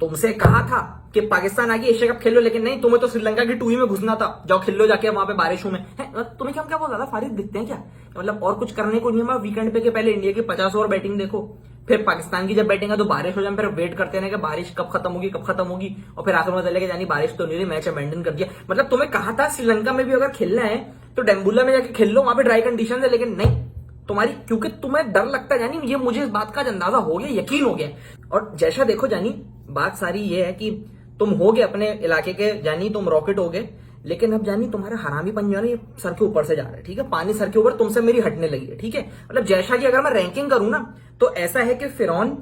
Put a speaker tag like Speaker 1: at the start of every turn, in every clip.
Speaker 1: तुमसे कहा था कि पाकिस्तान आगे एशिया कप खेलो, लेकिन नहीं, तुम्हें तो श्रीलंका की टूई में घुसना था। जाओ खेल लो जाके वहां पे बारिशों में। तुम्हें क्या बोल रहा था, फारिग दिखते हैं क्या? मतलब और कुछ करने को नहीं है वीकेंड पे के पहले इंडिया की 50 ओवर बैटिंग देखो, फिर पाकिस्तान की जब बैटिंग है तो बारिश हो जाए, फिर वेट करते हैं कि बारिश कब खत्म होगी कब खत्म होगी, और फिर आखिर में चले जानी बारिश तो नहीं रही, मैच अबैंडन कर दिया। मतलब तुम्हें कहा था श्रीलंका में भी अगर खेलना है तो डेम्बुला में जाके खेल लो, वहां पे ड्राई कंडीशन है, लेकिन नहीं, तुम्हारी क्योंकि तुम्हें डर लगता है जानी, ये मुझे इस बात का अंदाजा हो गया, यकीन हो गया। और जैसा देखो जानी, बात सारी ये है कि तुम हो गए अपने इलाके के जानी, तुम रॉकेट हो गए, लेकिन अब जानी तुम्हारा हरामीपन जो है ये सर के ऊपर से जा रहा है, ठीक है, पानी सर के ऊपर तुमसे मेरी हटने लगी है, ठीक है। मतलब जैसा कि अगर मैं रैंकिंग करूं ना तो ऐसा है कि फिरौन,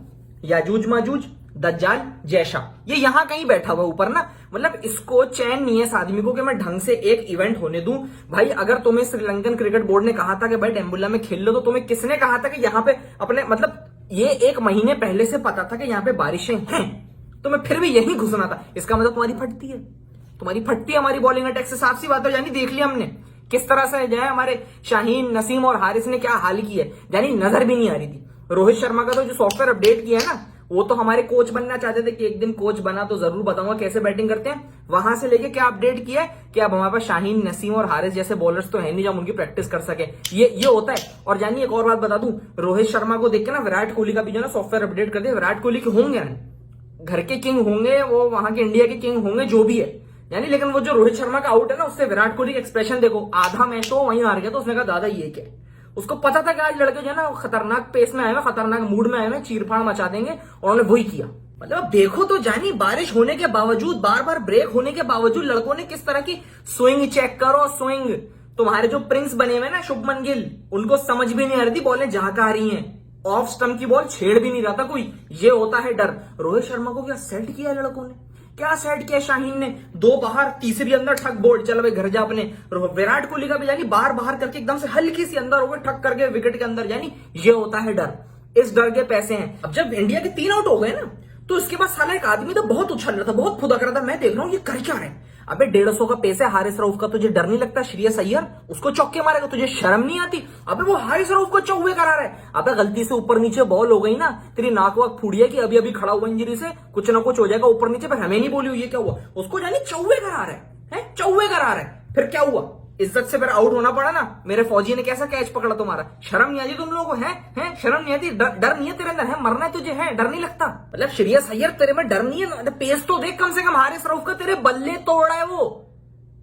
Speaker 1: याजूज माजूज, दज्जाल, जैशा, ये यहां कहीं बैठा हुआ ऊपर ना। मतलब इसको चैन नहीं है इस आदमी को कि मैं ढंग से एक इवेंट होने दूं। भाई अगर तुम्हें श्रीलंकन क्रिकेट बोर्ड ने कहा था कि भाई डेम्बुला में खेल लो, तो तुम्हें किसने कहा था कि यहाँ पे अपने, मतलब ये 1 महीने पहले से पता था कि यहाँ पे बारिशें हैं, तो मैं फिर भी यही घुसना था। इसका मतलब तुम्हारी फटती है, तुम्हारी फटती है हमारी बॉलिंग अटैक से, साफ सी बात है जानी। देख लिया हमने किस तरह से जो है हमारे शाहीन, नसीम और हारिस ने क्या हाल की है जानी, नजर भी नहीं आ रही थी। रोहित शर्मा का तो जो सॉफ्टवेयर अपडेट किया है ना, वो तो हमारे कोच बनना चाहते थे कि एक दिन कोच बना तो जरूर बताऊंगा कैसे बैटिंग करते हैं। वहां से लेके क्या अपडेट किया है कि अब हमारे पास शाहीन, नसीम और हारिस जैसे बॉलर्स तो है नहीं जब उनकी प्रैक्टिस कर सके, ये होता है। और जानिए एक और बात बता दूं, रोहित शर्मा को देख के ना विराट कोहली का भी जो ना सॉफ्टवेयर अपडेट कर दिया। विराट कोहली के होंगे ना, घर के किंग होंगे वो, वहां के इंडिया के किंग होंगे, जो भी है यानी, लेकिन वो जो रोहित शर्मा का आउट है ना, उससे विराट कोहली का एक्सप्रेशन देखो, आधा मैच तो वहीं हार गया, तो उसने कहा दादा ये क्या है। उसको पता था कि आज लड़के जो है ना खतरनाक पेस में आए हुए, खतरनाक मूड में आए हुए, चीरफाड़ मचा देंगे, और उन्होंने वही किया। मतलब देखो तो जानी, बारिश होने के बावजूद, बार बार ब्रेक होने के बावजूद लड़कों ने किस तरह की स्विंग, चेक करो स्विंग। तुम्हारे जो प्रिंस बने हुए ना शुभमन गिल, उनको समझ भी नहीं आ रही थी बॉलें जहां का आ रही हैं, ऑफ स्टंप की बॉल छेड़ भी नहीं रहा था कोई। ये होता है डर। रोहित शर्मा को क्या सेट किया लड़कों ने, क्या सेट किया शाहीन ने, 2 बाहर, तीसरी अंदर, ठक बोल्ड, चल भाई घर जा अपने। विराट कोहली का भी जानी बाहर बाहर करके एकदम से हल्की सी अंदर हो गए, ठक करके विकेट के अंदर, जानी ये होता है डर। इस डर के पैसे हैं। अब जब इंडिया के 3 आउट हो गए ना, तो इसके बाद साला एक आदमी तो बहुत उछल रहा था, बहुत फुदक रहा था, मैं देख रहा हूं ये कर क्या रहे हैं। अबे 150 का पेस है हारिस रऊफ का, तुझे डर नहीं लगता? श्रेयस अय्यर उसको चौके मारेगा, तुझे शर्म नहीं आती? अबे वो हारिस रऊफ को चौके करा रहा है। अबे गलती से ऊपर नीचे बॉल हो गई ना, तेरी नाक वाक फूड़ी है कि अभी अभी खड़ा हुआ इंजरी से कुछ ना कुछ हो जाएगा ऊपर नीचे, पर हमें नहीं बोली ये क्या हुआ, उसको जानी चौवे करा रहा है, चौवे करा रहा है। फिर क्या हुआ, इज्जत से फिर आउट होना पड़ा ना। मेरे फौजी ने कैसा कैच पकड़ा तुम्हारा, शर्म नहीं आती तुम लोगों को? है शर्म नहीं आती? डर नहीं है तेरे अंदर? है मरना है तुझे, है डर नहीं लगता? मतलब श्रेयस अय्यर तेरे में डर नहीं है? पेस तो देख कम से कम, हारिस रऊफ का तेरे बल्ले तोड़ रहा है वो,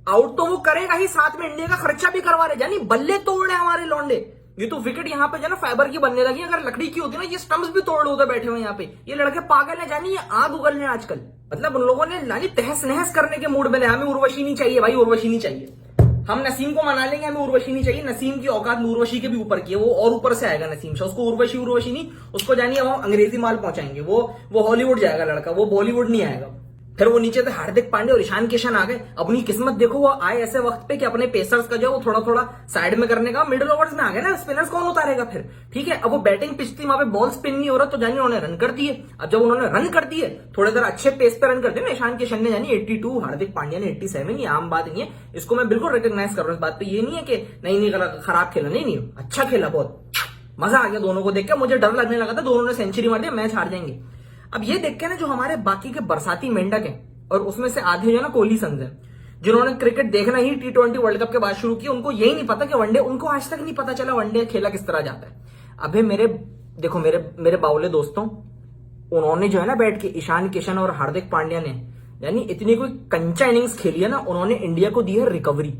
Speaker 1: आउट तो वो करेगा ही, साथ में इंडिया का खर्चा भी करवा रहे, यानी बल्ले तोड़ रहे हमारे लौंडे। ये तो विकेट यहाँ पे जो ना फाइबर की बनने लगी, अगर लकड़ी की होती ना ये स्टंप्स भी तोड़ होते बैठे हुए यहाँ पे। ये लड़के पागल है जानी, ये आग उगलने आजकल। मतलब उन लोगों ने लानी तहस नहस करने के मूड में, हमें उर्वशी नहीं चाहिए भाई, उर्वशी नहीं चाहिए। हम नसीम को मना लेंगे, हमें उर्वशी नहीं चाहिए। नसीम की औकात उर्वशी के भी ऊपर की है, वो और ऊपर से आएगा नसीम शाह। उसको उर्वशी नहीं, उसको जानिए वो अंग्रेजी माल पहुंचाएंगे, वो हॉलीवुड जाएगा लड़का, वो बॉलीवुड नहीं आएगा। फिर वो नीचे से हार्दिक पांड्या और ईशान किशन आ गए। अपनी किस्मत देखो, वो आए ऐसे वक्त पे कि अपने पेसर्स का जो वो थोड़ा थोड़ा साइड में करने का, मिडिल ओवर्स में आ गए ना, स्पिनर्स कौन उतारेगा फिर? ठीक है, अब वो बैटिंग पिच थी, वहां पे बॉल स्पिन नहीं हो रहा, तो जानिए उन्होंने रन कर दिए। अब जब उन्होंने रन कर दिए, थोड़ी देर अच्छे पेस पे रन कर दिए ना ईशान किशन ने, यानी 82, हार्दिक पांड्या ने 87, ये आम बात नहीं है, इसको मैं बिल्कुल रिकॉग्नाइज कर रहा हूँ इस बात पे। ये नहीं है कि नहीं खराब खेला, नहीं अच्छा खेला, बहुत मजा आ गया दोनों को देख के। मुझे डर लगने लगा था दोनों ने सेंचुरी मार दिया, मैच हार जाएंगे। अब ये देख के ना जो हमारे बाकी के बरसाती मेंढक है, और उसमें से आधे जो ना कोहली संघ है, जिन्होंने क्रिकेट देखना ही T20 वर्ल्ड कप के बाद शुरू किया, उनको यही नहीं पता कि वनडे, उनको आज तक नहीं पता चला वनडे खेला किस तरह जाता है। अबे मेरे बावले दोस्तों, उन्होंने जो है ना बैठ के ईशान किशन और हार्दिक पांड्या ने, यानी इतनी कोई कंचा इनिंग्स खेली है ना, उन्होंने इंडिया को दी है रिकवरी।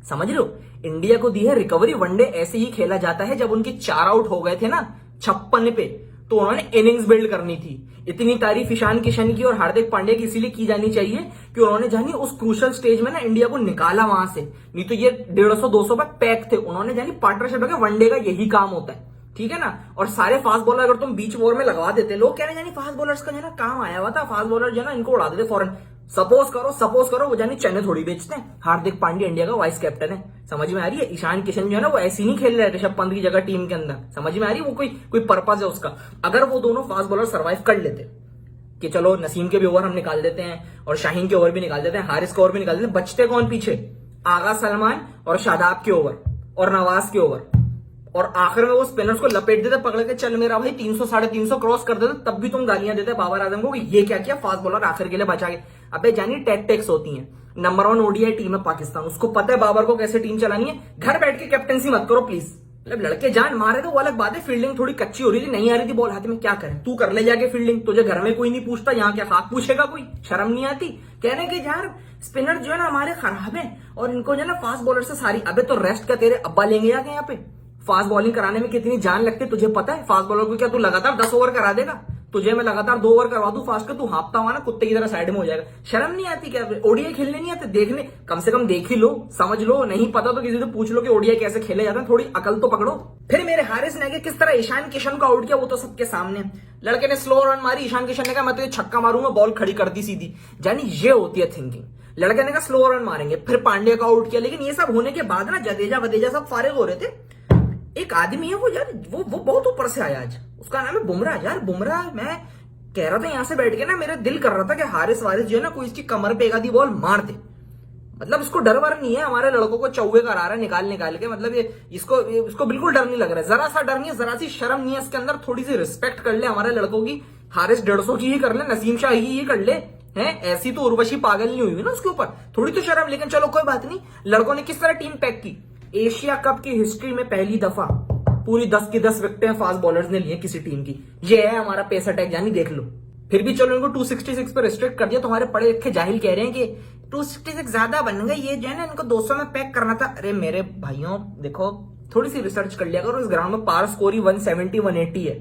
Speaker 1: समझ रहे हो, इंडिया को दी है रिकवरी। वनडे ऐसे ही खेला जाता है, जब उनके 4 आउट हो गए थे ना 56 पे, तो उन्होंने इनिंग्स बिल्ड करनी थी। इतनी तारीफ ईशान किशन की और हार्दिक पांड्या की इसीलिए की जानी चाहिए कि उन्होंने जानी उस क्रूशल स्टेज में ना इंडिया को निकाला वहां से, नहीं तो ये 150-200 पर पैक थे। उन्होंने जानी पार्टनरशिप लगा, वनडे का यही काम होता है, ठीक है ना। और सारे फास्ट बॉलर अगर तुम बीच ओवर में लगवा देते, लोग कह रहे जानी फास्ट बॉलर्स का जो ना काम आया हुआ था, फास्ट बॉलर जो ना इनको उड़ा देते फॉरन। सपोज करो वो जानी चेन्नई थोड़ी बेचते हैं। हार्दिक पांड्या इंडिया का वाइस कैप्टन है, समझ में आ रही है? ईशान किशन जो है ना वो ऐसी नहीं खेल रहे ऋषभ पंत की जगह टीम के अंदर, समझ में आ रही है? वो कोई पर्पज है उसका। अगर वो दोनों फास्ट बॉलर सर्वाइव कर लेते कि चलो नसीम के भी ओवर हम निकाल देते हैं और शाहीन के ओवर भी निकाल देते हैं, हारिस के ओवर भी निकाल देते हैं, बचते कौन पीछे? आगा सलमान और शादाब के ओवर और नवाज के ओवर। और आखिर में वो स्पिनर्स को लपेट देते पकड़ के, चल मेरा भाई 300 350 क्रॉस कर देते, तब भी तुम गालियां देते बाबर आजम को कि ये क्या किया, फास्ट बॉलर आखिर के लिए बचा के। अबे जानी टैक्टिक्स होती है। नंबर 1 ओडीआई टीम है पाकिस्तान, उसको पता है बाबर को कैसे टीम चलानी है। घर बैठ के कैप्टनसी मत करो प्लीज। मतलब लड़के जान मारे तो वो अलग बात है, फील्डिंग थोड़ी कच्ची हो रही थी, नहीं आ रही थी बॉल हाथ में, क्या करें, तू कर ले जाके फील्डिंग, तुझे घर में कोई नहीं पूछता, यहाँ क्या हाथ पूछेगा कोई, शर्म नहीं आती। कह रहे कि यार स्पिनर जो है ना हमारे खराब है और इनको जो है ना फास्ट बॉलर से सारी, अबे तो रेस्ट का तेरे अब्बा लेंगे जाके यहाँ पे। फास्ट बॉलिंग कराने में कितनी जान लगती है तुझे पता है। फास्ट बॉलर को क्या तू लगातार 10 ओवर करा देगा, तुझे मैं लगातार 2 ओवर करवा दूं फास्ट का, तू हाँपता हुआ ना कुत्ते की तरह साइड में हो जाएगा। शर्म नहीं आती क्या? ओडीआई खेलने नहीं आते, देखने कम से कम देख ही लो, समझ लो, नहीं पता तो किसी से पूछ लो कि ओडीआई कैसे खेले जाते हैं, थोड़ी अकल तो पकड़ो। फिर मेरे हारिस ने किस तरह ईशान किशन को आउट किया वो तो सबके सामने। लड़के ने स्लो रन मारी, ईशान किशन ने कहा मैं तो ये छक्का मारूंगा, बॉल खड़ी कर दी सीधी। जानी ये होती है थिंकिंग। लड़के ने कहा स्लो रन मारेंगे, फिर पांड्या को आउट किया। लेकिन ये सब होने के बाद ना जडेजा वडेजा सब फारिग हो रहे थे। एक आदमी है वो यार, वो बहुत ऊपर से आया आज, उसका नाम है बुमराह। यार बुमराह, मैं कह रहा था यहां से बैठ के ना, मेरा दिल कर रहा था कि हारिस वारिस जो है ना कोई इसकी कमर पे एक आधी बॉल मार दे। मतलब इसको डर वर नहीं है, हमारे लड़कों को चौवे करा रहा है निकाल निकाल के। मतलब ये इसको बिल्कुल डर नहीं लग रहा है, जरा सा डर नहीं है, जरा सी शर्म नहीं है इसके अंदर। थोड़ी सी रिस्पेक्ट कर ले हमारे लड़कों की। हारिस 150 की ही कर ले, नसीम शाह ही कर ले, है ऐसी तो उर्वशी पागल नहीं हुई ना उसके ऊपर, थोड़ी तो शर्म। लेकिन चलो कोई बात नहीं। लड़कों ने किस तरह टीम पैक की, एशिया कप की हिस्ट्री में पहली दफा पूरी 10 की 10 विकेटें फास्ट बॉलर्स ने लिए किसी टीम की। ये है हमारा पेस अटैक, यानी देख लो। फिर भी चलो इनको 266 पर रिस्ट्रिक्ट कर दिया। तुम्हारे पढ़े लिखे जाहिल कह रहे हैं कि 266 ज्यादा बन गए, ये जो है ना इनको 200 में पैक करना था। अरे मेरे भाइयों देखो, थोड़ी सी रिसर्च कर लिया करो। इस ग्राउंड में पार स्कोर ही 170 180 है।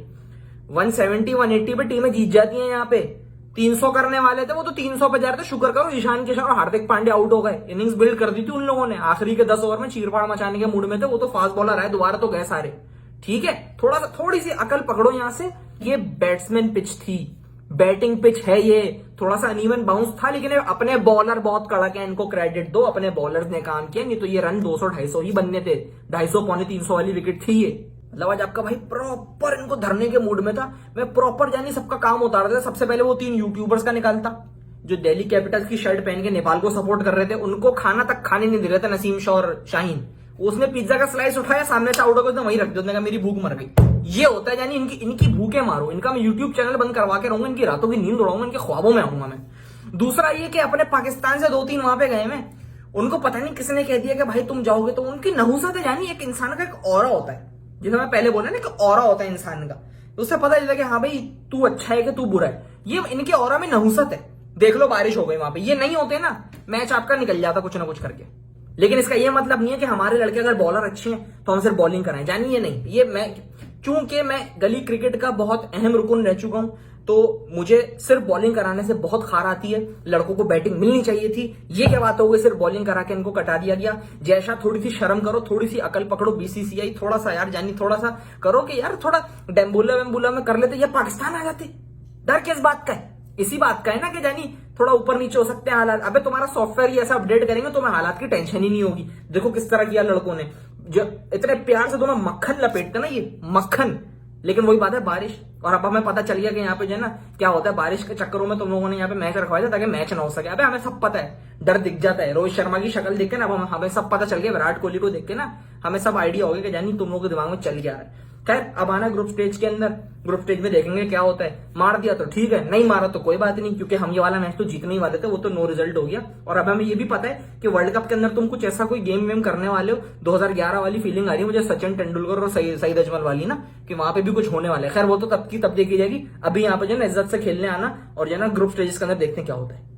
Speaker 1: 170 180 पे टीमें जीत जाती हैं। यहाँ पे 300 करने वाले थे, वो तो 300 पे जा रहे थे। शुक्र करो ईशान किशन और हार्दिक पांड्या आउट हो गए, इनिंग्स बिल्ड कर दी थी उन लोगों ने। आखिरी के 10 ओवर में चीरफाड़ मचाने के मूड में थे, वो तो फास्ट बॉलर आए, दोबारा तो गए सारे। ठीक है, थोड़ी सी अकल पकड़ो यहां से। ये बैट्समैन पिच थी, बैटिंग पिच है ये। थोड़ा सा अनइवन बाउंस था, लेकिन अपने बॉलर बहुत कड़क है, इनको क्रेडिट दो। अपने बॉलर्स ने काम किया, नहीं तो ये रन 200 250 ही बनने थे। 250 पौने 300 वाली विकेट थी ये। मतलब आज आपका भाई प्रॉपर इनको धरने के मूड में था। मैं प्रॉपर जानी सबका काम उतार था। सबसे पहले वो 3 यूट्यूबर्स का निकालता जो दिल्ली कैपिटल्स की शर्ट पहन के नेपाल को सपोर्ट कर रहे थे। उनको खाना तक खाने नहीं दे रहे थे नसीम शाह और शाहीन। उसने पिज्जा का स्लाइस उठाया, सामने से आउट हो गया, वहीं रख दिया। उसने कहा मेरी भूख मर गई। ये होता है, यानी इनकी भूखे मारो। इनका मैं यूट्यूब चैनल बंद करवा के रहूंगा, इनकी रातों की नींद उड़ाऊंगा, इनके ख्वाबों में आऊंगा मैं। दूसरा ये कि अपने पाकिस्तान से 2-3 वहां पे गए मैं, उनको पता नहीं किसने कह दिया कि भाई तुम जाओगे, तो उनकी नहुसत है। यानी एक इंसान का एक ऑरा होता है, जैसे मैं पहले बोला ना कि ऑरा होता है इंसान का, उससे पता चलता है कि हाँ भाई तू अच्छा है कि तू बुरा है। ये इनके ऑरा में नहुसत है। देख लो बारिश हो गई वहां पे, ये नहीं होते ना मैच आपका निकल जाता कुछ ना कुछ करके। लेकिन इसका ये मतलब नहीं है कि हमारे लड़के अगर बॉलर अच्छे हैं तो हम सिर्फ बॉलिंग कराएं। जानिए नहीं, ये मैं चूंकि मैं गली क्रिकेट का बहुत अहम रुकन रह चुका हूं, तो मुझे सिर्फ बॉलिंग कराने से बहुत खार आती है। लड़कों को बैटिंग मिलनी चाहिए थी। ये क्या बात हो गई, सिर्फ बॉलिंग करा के इनको कटा दिया गया। जैसा थोड़ी सी शर्म करो, थोड़ी सी अकल पकड़ो। बीसीसीआई थोड़ा सा यार जानी थोड़ा सा करो कि यार थोड़ा डेम्बुला वेम्बुला में कर लेते, या पाकिस्तान आ जाते। डर किस बात का है? इसी बात का है ना कि जानी थोड़ा ऊपर नीचे हो सकते हैं हालात। अबे तुम्हारा सॉफ्टवेयर ही ऐसा अपडेट करेंगे तो तुम्हें हालात की टेंशन ही नहीं होगी। देखो किस तरह किया लड़कों ने, जो इतने प्यार से तुम्हें मक्खन लपेटते ना, ये मक्खन। लेकिन वही बात है बारिश, और अब हमें पता चल गया कि यहाँ पे जो है ना क्या होता है, बारिश के चक्करों में तुम लोगों ने यहाँ पे मैच रखवाया था ताकि मैच ना हो सके। अबे हमें सब पता है, डर दिख जाता है। रोहित शर्मा की शक्ल देख के ना अब हमें सब पता चल गया, विराट कोहली को देख के ना हमें सब आइडिया हो गया कि जानी तुम लोगों के दिमाग में चल गया है। खैर अब आना ग्रुप स्टेज के अंदर, ग्रुप स्टेज में देखेंगे क्या होता है। मार दिया तो ठीक है, नहीं मारा तो कोई बात नहीं, क्योंकि हम ये वाला मैच तो जीतने ही वाले थे, वो तो नो रिजल्ट हो गया। और अब हमें ये भी पता है कि वर्ल्ड कप के अंदर तुम कुछ ऐसा कोई गेम वेम करने वाले हो। 2011 वाली फीलिंग आ रही है मुझे, सचिन तेंदुलकर और सईद अजमल वाली ना, कि वहां पे भी कुछ होने वाला है। खैर वो तो तब की तब देखी जाएगी। अभी यहाँ पे जो है ना इज्जत से खेलने आना, और जो है ना ग्रुप स्टेजेस के अंदर देखते हैं क्या होता है।